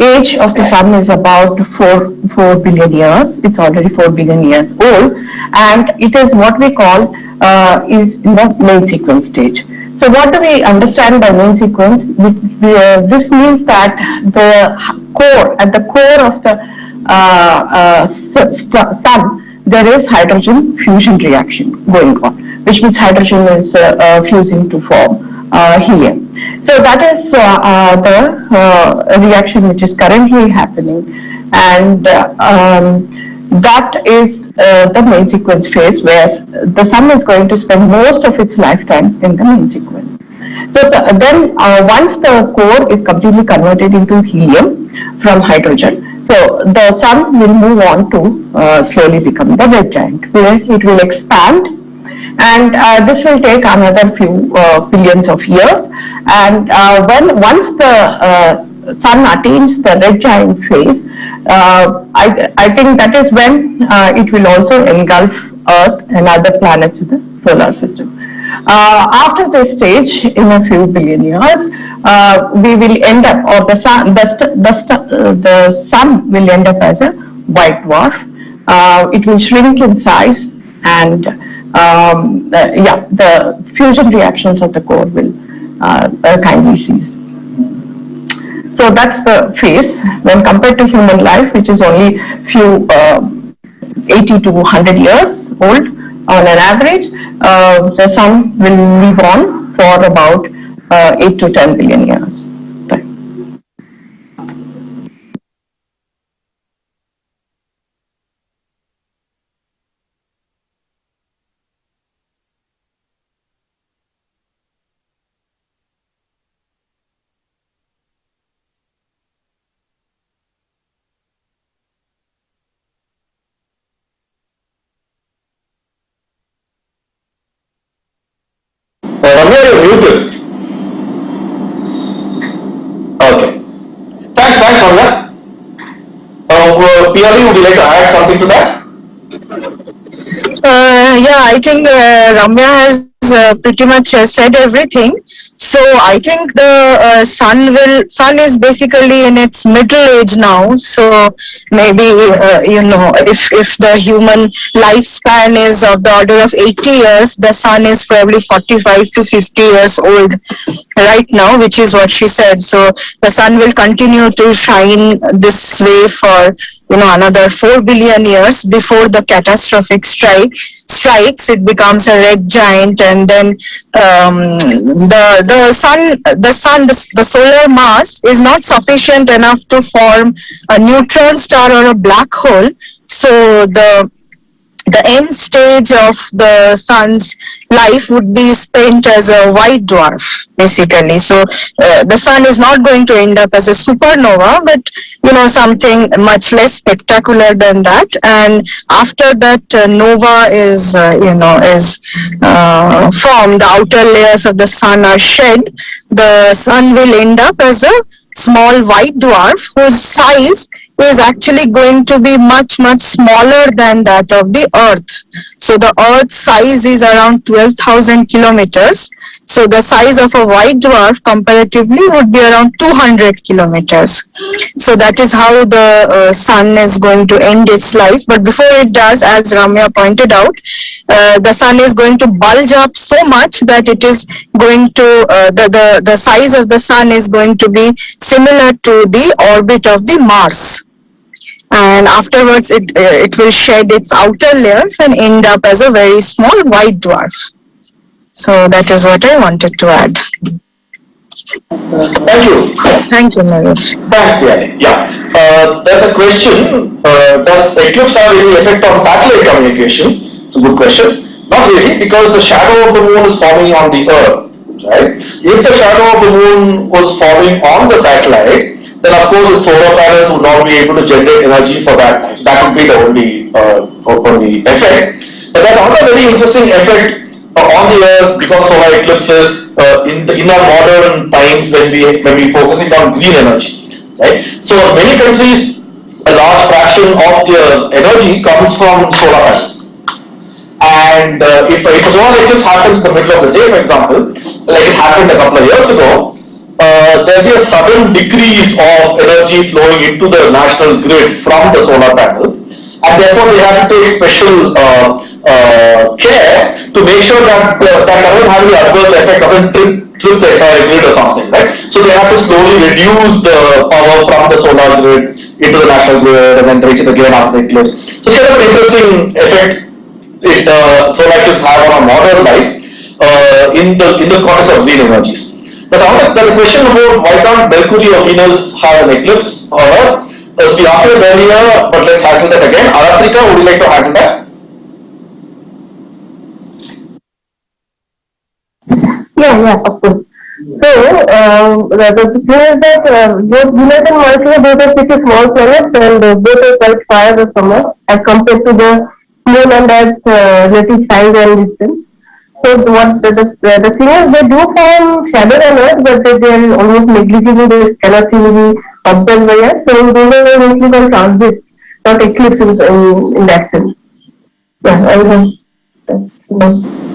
age of the sun is about 4 billion years. It's already 4 billion years old, and it is what we call is in the main sequence stage. So what do we understand by main sequence? This means that at the core of the sun, there is hydrogen fusion reaction going on, which means hydrogen is fusing to form helium. So that is the reaction which is currently happening, and that is the main sequence phase, where the sun is going to spend most of its lifetime in the main sequence. So then once the core is completely converted into helium from hydrogen, so the sun will move on to slowly become the red giant, where it will expand, and this will take another few billions of years. And once the sun attains the red giant phase, I think that is when it will also engulf Earth and other planets in the solar system. After this stage, in a few billion years, we will end up, or the sun will end up as a white dwarf. It will shrink in size, and the fusion reactions of the core will kindly cease. So that's the phase. When compared to human life, which is only few 80 to 100 years old on an average, the sun will live on for about 8 to 10 billion years. Ramya, you're muted. Okay. Thanks, Ramya. PRV, would you like to add something to that? I think Ramya has pretty much said everything. So I think the sun is basically in its middle age now. So maybe if the human lifespan is of the order of 80 years, the sun is probably 45 to 50 years old right now, which is what she said. So the sun will continue to shine this way for another 4 billion years before the catastrophic strikes. It becomes a red giant, and then the solar mass is not sufficient enough to form a neutron star or a black hole. So the end stage of the sun's life would be spent as a white dwarf, basically. So the sun is not going to end up as a supernova, but something much less spectacular than that. And after that nova is formed, the outer layers of the sun are shed, the sun will end up as a small white dwarf whose size is actually going to be much, much smaller than that of the Earth. So the Earth's size is around 12,000 kilometers. So the size of a white dwarf comparatively would be around 200 kilometers. So that is how the sun is going to end its life. But before it does, as Ramya pointed out, the sun is going to bulge up so much that it is going to, the size of the sun is going to be similar to the orbit of the Mars. And afterwards it will shed its outer layers and end up as a very small white dwarf. So that is what I wanted to add. Thank you. Thank you, Manoj. Thanks, Priya. Yeah. There's a question. Does eclipse have any effect on satellite communication? It's a good question. Not really, because the shadow of the moon is forming on the Earth, right? If the shadow of the moon was forming on the satellite, then of course the solar panels would not be able to generate energy for that time. That would be the only effect. But there's another very interesting effect on the Earth because solar eclipses in our modern times when we focusing on green energy, right? So many countries, a large fraction of their energy comes from solar panels. And if a solar eclipse happens in the middle of the day, for example, like it happened a couple of years ago, there'll be a sudden decrease of energy flowing into the national grid from the solar panels, and therefore they have to take special care to make sure that that doesn't have any adverse effect, doesn't trip the entire grid or something, right? So they have to slowly reduce the power from the solar grid into the national grid and then raise it again after the eclipse. So it's kind of an interesting effect solar eclipse have on our modern life in the context of green energies. There's a question about why can't Mercury or Venus have an eclipse on Earth? As we answered earlier, but let's handle that again. Aratrika, would you like to handle that? Yeah, of course. So, the thing is that both Venus and Mercury both are pretty small planets and both are quite far away from us as compared to the Moon and Earth's relative size and distance. So, what the thing is, they do form shadow on Earth, but they are almost negligible. They cannot really be observed by us. So, those are mostly called transits, not eclipses in that sense. Yeah, I will.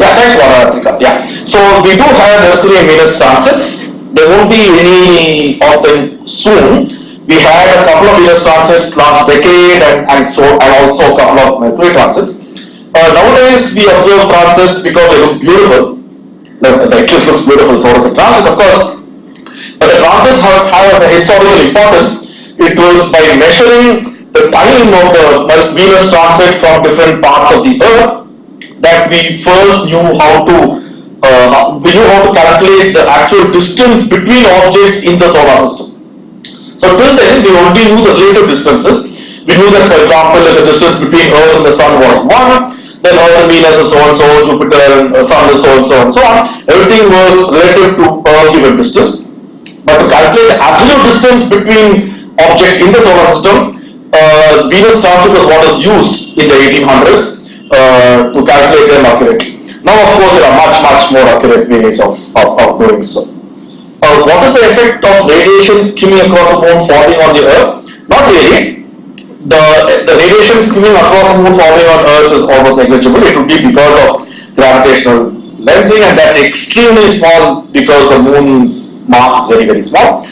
Yeah, thanks, Aratrika. Yeah. So we do have Mercury and Venus transits. There won't be any of them soon. We had a couple of Venus transits last decade and also a couple of Mercury transits. Nowadays we observe transits because they look beautiful. The eclipse looks beautiful, so does the transit, of course. But the transits have a historical importance. It was by measuring the time of the Venus transit from different parts of the Earth that we first knew how to calculate the actual distance between objects in the solar system. So till then we only knew the relative distances. We knew that, for example, if the distance between Earth and the Sun was 1, then Earth and Venus is so and so, Jupiter and Sun is so and so on. Everything was relative to a given distance. But to calculate the absolute distance between objects in the solar system, Venus transit was what was used in the 1800s. To calculate them accurately. Now, of course, there are much more accurate ways of doing so. What is the effect of radiation skimming across the moon falling on the Earth? Not really. The radiation skimming across the moon falling on Earth is almost negligible. It would be because of gravitational lensing, and that's extremely small because the moon's mass is very small.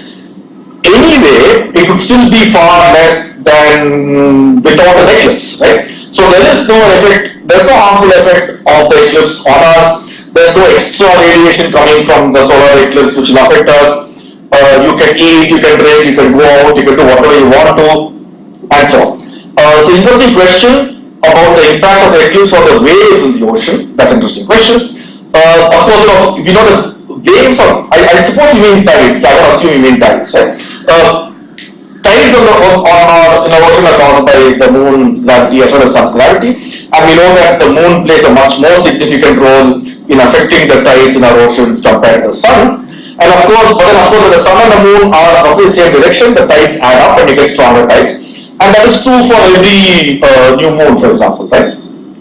Anyway, it would still be far less than without an eclipse, right? So there is no effect, there's no harmful effect of the eclipse on us. There's no extra radiation coming from the solar eclipse which will affect us. You can eat, you can drink, you can go out, you can do whatever you want to, and so on. It's an interesting question about the impact of the eclipse on the waves in the ocean. That's an interesting question. Of course, we know that waves are, I suppose you mean tides. I don't assume you mean tides, right? Tides in the ocean are caused by the moon's gravity as well as sun's gravity, and we know that the moon plays a much more significant role in affecting the tides in our oceans compared to the sun. And of course, when the sun and the moon are roughly the same direction, the tides add up and you get stronger tides. And that is true for every new moon, for example, right?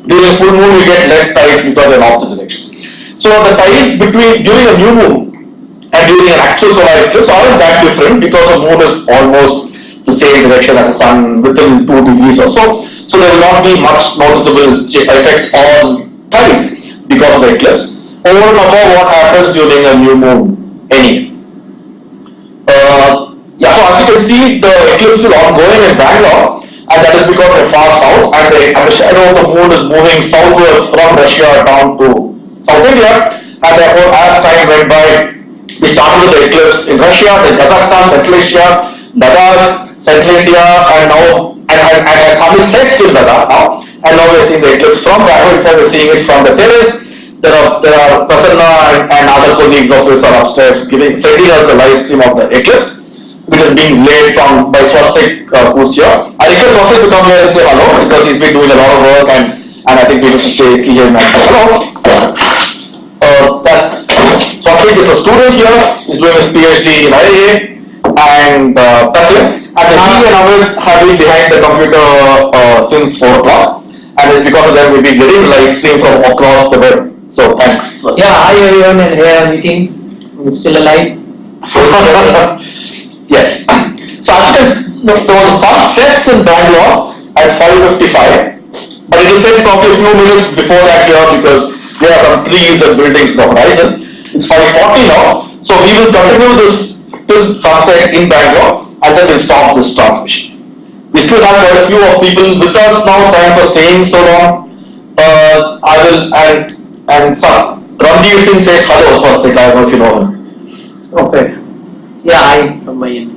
During a full moon, we get less tides because they're in opposite directions. So the tides during a new moon and during an actual solar eclipse aren't that different because the moon is almost the same direction as the sun within 2 degrees or so. So there will not be much noticeable effect on tides because of the eclipse over and above what happens during a new moon anyway. So as you can see, the eclipse is ongoing in Bangalore, and that is because we're far south, and the shadow of the moon is moving southwards from Russia down to South India, and therefore as time went by, we started with the eclipse in Russia, then Kazakhstan, Central Asia, Ladakh, Central India, and now and some is set in Ladakh now, and now we're seeing the eclipse from Bangalore. In fact, we're seeing it from the terrace. There are Prasanna and other colleagues of us are upstairs sending us the live stream of the eclipse, which is being laid by Swastik, who's here. I request Swastik to come here and say hello because he's been doing a lot of work, and I think we should see him and say hello. Swastik is a student here. He's doing his PhD in IIA, and that's it. And he and Amit have been behind the computer since 4 o'clock, and it's because of them we've been getting live stream from across the world. So thanks. Yeah, hi everyone, and here I'm meeting. I'm still alive. Yes. So as you can the sun sets in Bangalore at 5:55, but it will set probably a few minutes before that here because there are some trees and buildings in the horizon. It's 5:40 now, so we will continue this till sunset in Bangalore, and then we'll stop this transmission. We still have quite a few of people with us now. Thanks for staying so long. I will and Ranveer Singh says hello, Swastika. I don't know if you know him. Okay. Yeah, I from my end.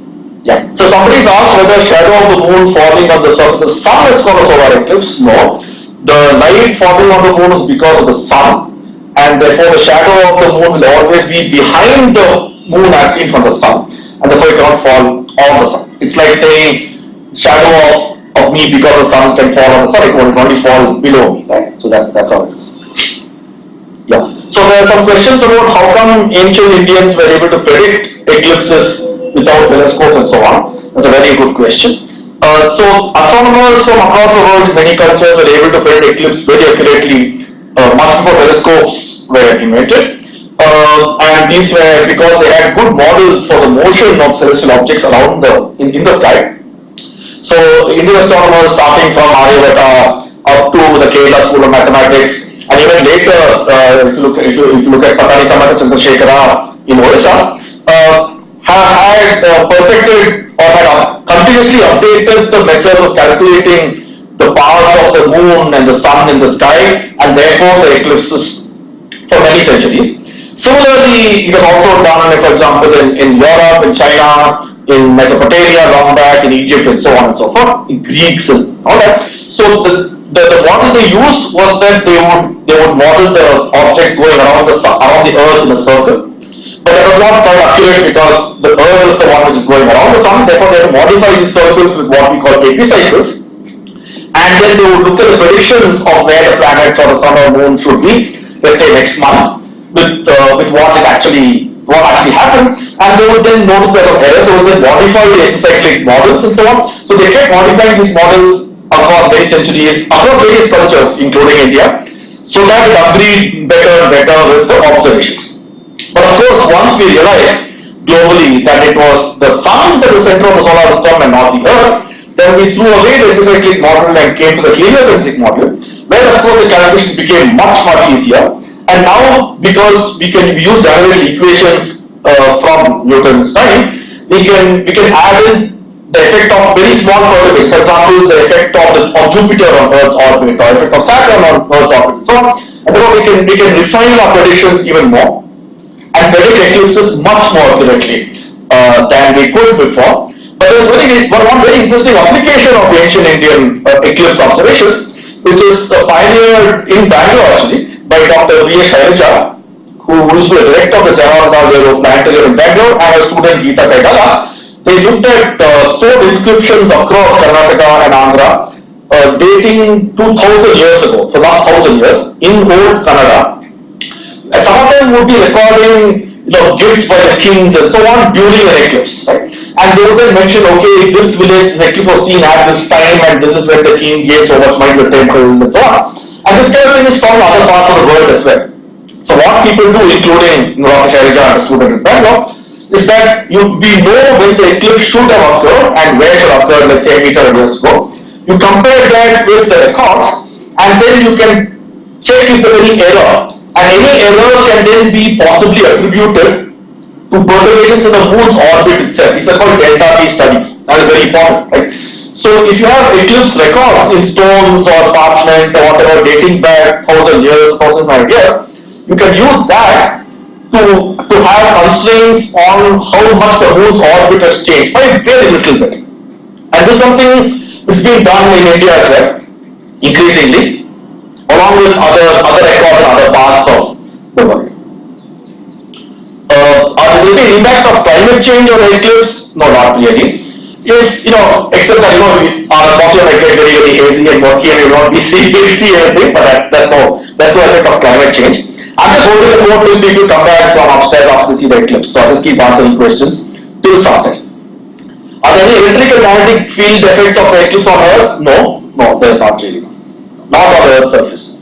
Yeah. So somebody's asked whether shadow of the moon falling on the surface of the sun is called a solar eclipse. No. The light falling on the moon is because of the sun, and therefore the shadow of the moon will always be behind the moon as seen from the sun, and therefore it cannot fall on the sun. It's like saying shadow of me because the sun can fall on the sun, it will only fall below me, right? So that's how it is. Yeah. So there are some questions about how come ancient Indians were able to predict eclipses without telescopes and so on. That's a very good question. So astronomers from across the world in many cultures were able to predict eclipse very accurately much before telescopes were invented. And these were because they had good models for the motion of celestial objects around in the sky. So Indian astronomers starting from Aryabhata up to the Kerala School of Mathematics, and even later, if you look at Patani Samanta Chandrasekhara in Odisha, had perfected or had continuously updated the methods of calculating the paths of the moon and the sun in the sky, and therefore the eclipses for many centuries. Similarly, it was also done, for example, in Europe, in China, in Mesopotamia, long back, in Egypt, and so on and so forth, in Greeks and all that. So the model they used was that they would model the objects going around the earth in a circle. But that was not quite accurate because the earth is the one which is going around the sun, therefore they had to modify these circles with what we call epicycles. And then they would look at the predictions of where the planets or the sun or moon should be, let's say next month, with what actually happened, and they would then notice there were errors. They would then modify the epicyclic models and so on. So they kept modifying these models across many centuries, across various cultures, including India, so that it agreed better and better with the observations. But of course, once we realized globally that it was the sun at the center of the solar system and not the earth, then we threw away the epicyclic model and came to the heliocentric model, where of course the calculations became much easier. And now, because we use general equations from Newton's time, we can add in the effect of very small perturbations. For example, the effect of Jupiter on Earth's orbit, or effect of Saturn on Earth's orbit, so on. And therefore, we can refine our predictions even more and predict eclipses much more accurately than we could before. But there's one very interesting application of ancient Indian eclipse observations, which is pioneered in Bangalore actually by Dr. V.S. Shailaja, who used to be the director of the Jawaharlal Nehru Planetarium in Bangalore, and her student Geeta Kaigala. They looked at stone inscriptions across Karnataka and Andhra dating 2000 years ago, for the last 1000 years, in old Kannada. And some of them would be recording gifts by the kings and so on during an eclipse, right? And they would then mention, okay, this village, the eclipse was seen at this time, and this is when the king gave so much money to the temple and so on. And this kind of thing is found in other parts of the world as well. So what people do, including Dr. Shailaja and a student in Bangalore, is that we know when the eclipse should have occurred and where it should occur, let's say 800 years ago. You compare that with the records, and then you can check if there's any error. And any error can then be possibly attributed to perturbations in the moon's orbit itself. These are called delta T studies. That is very important, right? So if you have eclipse records in stones or parchment or whatever dating back 1000 years, 1500 years, you can use that to have constraints on how much the moon's orbit has changed by very little bit. And this is something which is being done in India as well, increasingly, along with other records in other parts of the world. Will there be impact of climate change on the eclipse? No, not really. If, except that, our atmosphere might get very hazy and murky and we will not be see anything, but that's no effect of climate change. I'm just holding the phone till people come back from upstairs after they see the eclipse. So I'll just keep answering questions till sunset. Are there any electric and magnetic field effects of the eclipse on Earth? No, there's not really. Not on the Earth's surface.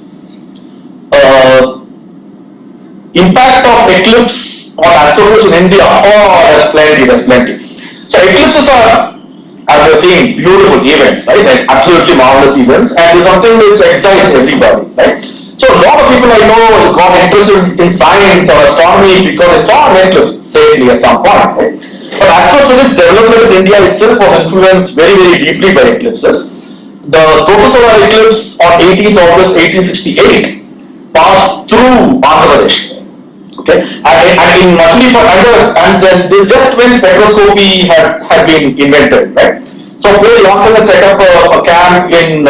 Impact of eclipse on astrophysics in India? There's plenty. So eclipses are, as we're seeing, beautiful events, right? Like absolutely marvelous events, and it's something which excites everybody, right? So a lot of people I know got interested in science or astronomy because they saw an eclipse safely at some point, right? But astrophysics development in India itself was influenced very, very deeply by eclipses. The total solar eclipse on 18th August 1868 passed through Andhra Pradesh. Okay, and in Machilipatnam, and then this just when spectroscopy had been invented, right? So Paul Johnson had set up a camp in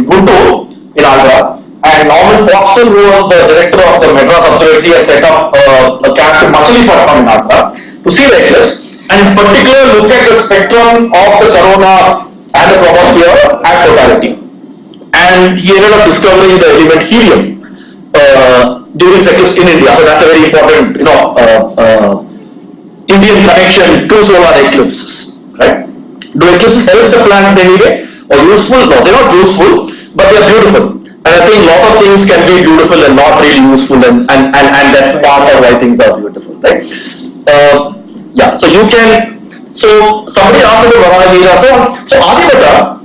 Guntur in Andhra, and Norman Foxell, who was the director of the Madras Observatory, had set up a camp in Machilipatnam in Andhra to see the eclipse, and in particular look at the spectrum of the corona and the chromosphere at totality. And he ended up discovering the element helium during this eclipse in India. So that's a very important, Indian connection to solar eclipses, right? Do eclipses help the planet in any way or useful? No, they're not useful, but they're beautiful. And I think a lot of things can be beautiful and not really useful, and that's part of why things are beautiful, right? Yeah, so you can, so somebody asked about Varanamira, so Aryabhatta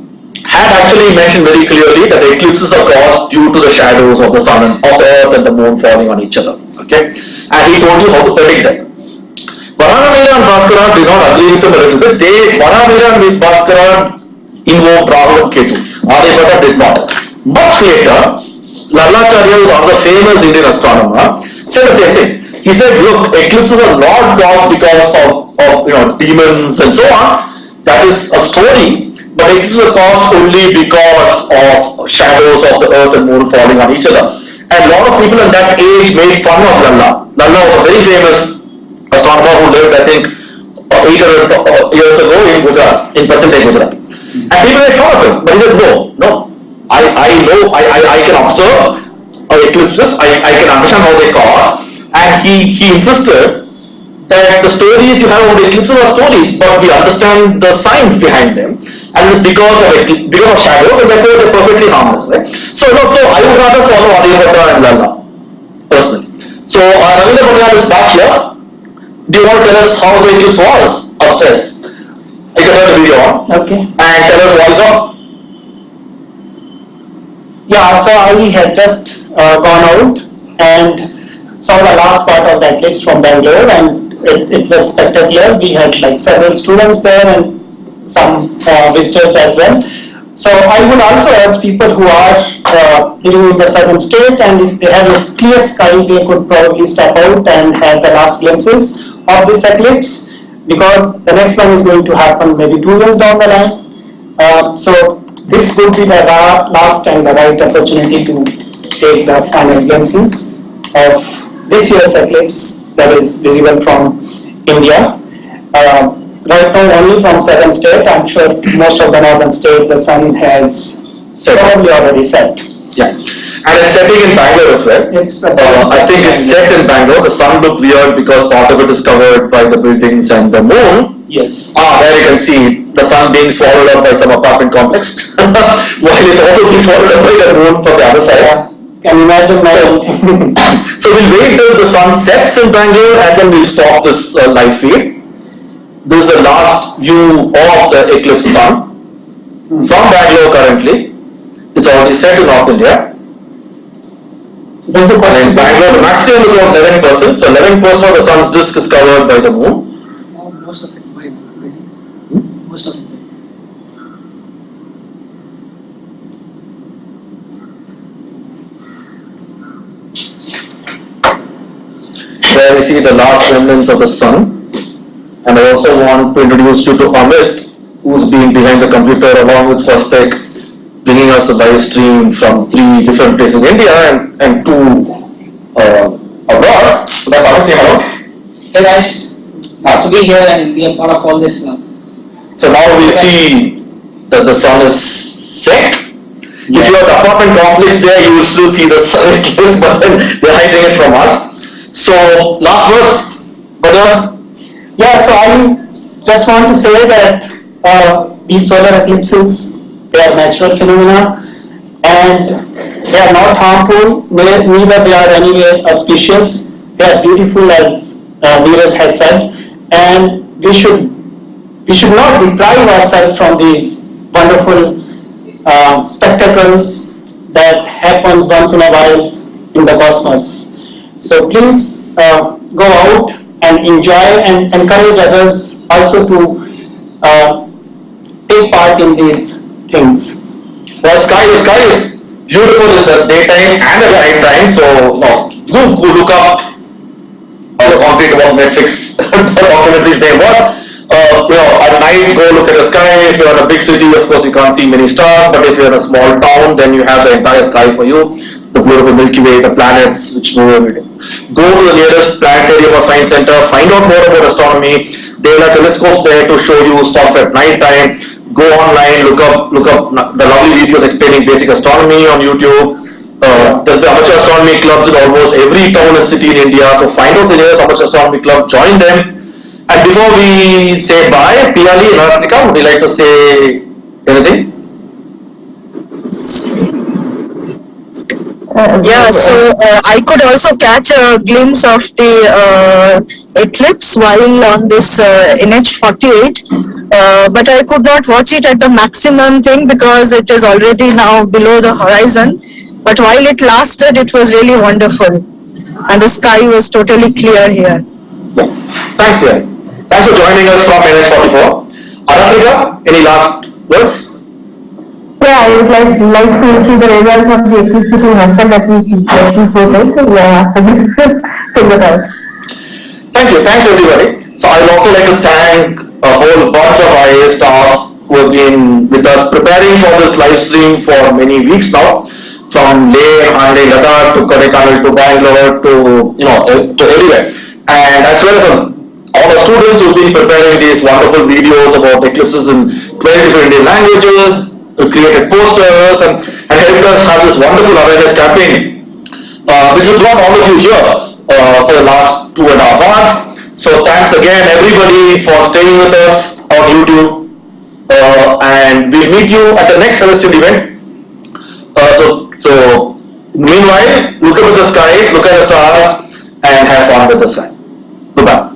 had actually mentioned very clearly that the eclipses are caused due to the shadows of the sun and of the earth and the moon falling on each other, okay? And he told you how to predict that. Varanamira and Bhaskara did not agree with him a little bit. Varanamira and Bhaskara invoked Rahu and Ketu. Aryabhatta did not. Much later, Lalacharya, who is another famous Indian astronomer, said the same thing. He said, look, eclipses are not caused because of demons and so on. That is a story, but eclipses are caused only because of shadows of the earth and moon falling on each other. And a lot of people in that age made fun of Lalla. Lalla was a very famous astronomer who lived, I think, 800 years ago in Gujarat, in present-day Gujarat. And people made fun of him, but he said, no, I know, I can observe eclipses, I can understand how they cause, and he insisted that the stories you have about eclipses are stories, but we understand the science behind them, and it's because of shadows, and therefore they're perfectly harmless, right? So I would rather follow Aryabhatta and Lalla, personally. So Ravindra Patel is back here. Do you want to tell us how the eclipse was upstairs? I can turn the video on. Okay. And tell us what is on. Yeah, so I had just gone out and saw the last part of the eclipse from Bangalore, and it was spectacular. We had like several students there and some visitors as well. So I would also urge people who are living in the southern state, and if they have a clear sky, they could probably step out and have the last glimpses of this eclipse, because the next one is going to happen maybe 2 years down the line. So this would be the last and the right opportunity to take the final glimpses of this year's eclipse that is visible from India. Right now only from southern state. I'm sure most of the northern state the sun has probably already set. Yeah, and it's setting in Bangalore as well. I think it's set in Bangalore. The sun looked weird because part of it is covered by the buildings and the moon. Yes. There you can see the sun being swallowed up by some apartment complex, while it's also being swallowed up by the moon from the other side. Yeah. Can you imagine that? So we'll wait till the sun sets in Bangalore, and then we'll stop this live feed. This is the last view of the eclipse sun from Bangalore currently. It's already set in North India. So there's a question. In Bangalore, the maximum is about 11%. So 11% of the sun's disk is covered by the moon. Most of it by buildings. Most of it. There we see the last remnants of the sun. And I also want to introduce you to Amit, who's been behind the computer along with Swastik, bringing us a live stream from 3 different places in India and 2 abroad. So that's Amit, say hello. Hey guys, nice to be here and be a part of all this. So now we see that the sun is set. Yeah. If you have the apartment complex there, you will still see the sun eclipse, but then they're hiding it from us. So last words, Badar. Yeah, so I just want to say that these solar eclipses, they are natural phenomena and they are not harmful, neither they are anyway auspicious. They are beautiful, as Neeraj has said, and we should not deprive ourselves from these wonderful spectacles that happens once in a while in the cosmos. So please go out and enjoy and encourage others also to take part in these things. Well, sky is beautiful in the daytime and at night time. So, go look up concrete about Netflix documentaries there was. At night, go look at the sky. If you're in a big city, of course, you can't see many stars. But if you're in a small town, then you have the entire sky for you. The beautiful Milky Way, the planets which move every day. Go to the nearest planetarium or science center. Find out more about astronomy. There are telescopes there to show you stuff at night time. Go online, look up the lovely videos explaining basic astronomy on YouTube. The amateur astronomy clubs in almost every town and city in India. So find out the nearest amateur astronomy club, join them. And before we say bye, Piyali and Aratrika, would you like to say anything? Yeah, so I could also catch a glimpse of the eclipse while on this NH48, but I could not watch it at the maximum thing because it is already now below the horizon. But while it lasted, it was really wonderful, and the sky was totally clear here. Yeah. Thanks, Piyali. Thanks for joining us from NH44. Aratrika, any last words? Yeah, I would like to see the results of the electricity method that we quoted. So yeah, figure it out. Thank you. Thanks, everybody. So I would also like to thank a whole bunch of IA staff who have been with us preparing for this live stream for many weeks now. From Leh, Hande, Ladakh to Kodaikanal to Bangalore to everywhere. And as well as all the students who've been preparing these wonderful videos about eclipses in 12 different Indian languages, who created posters and helped us have this wonderful awareness campaign, which we brought all of you here for the last 2.5 hours. So thanks again everybody for staying with us on YouTube, and we'll meet you at the next Celestial event. So meanwhile, look up at the skies, look at the stars, and have fun with the sky. Goodbye.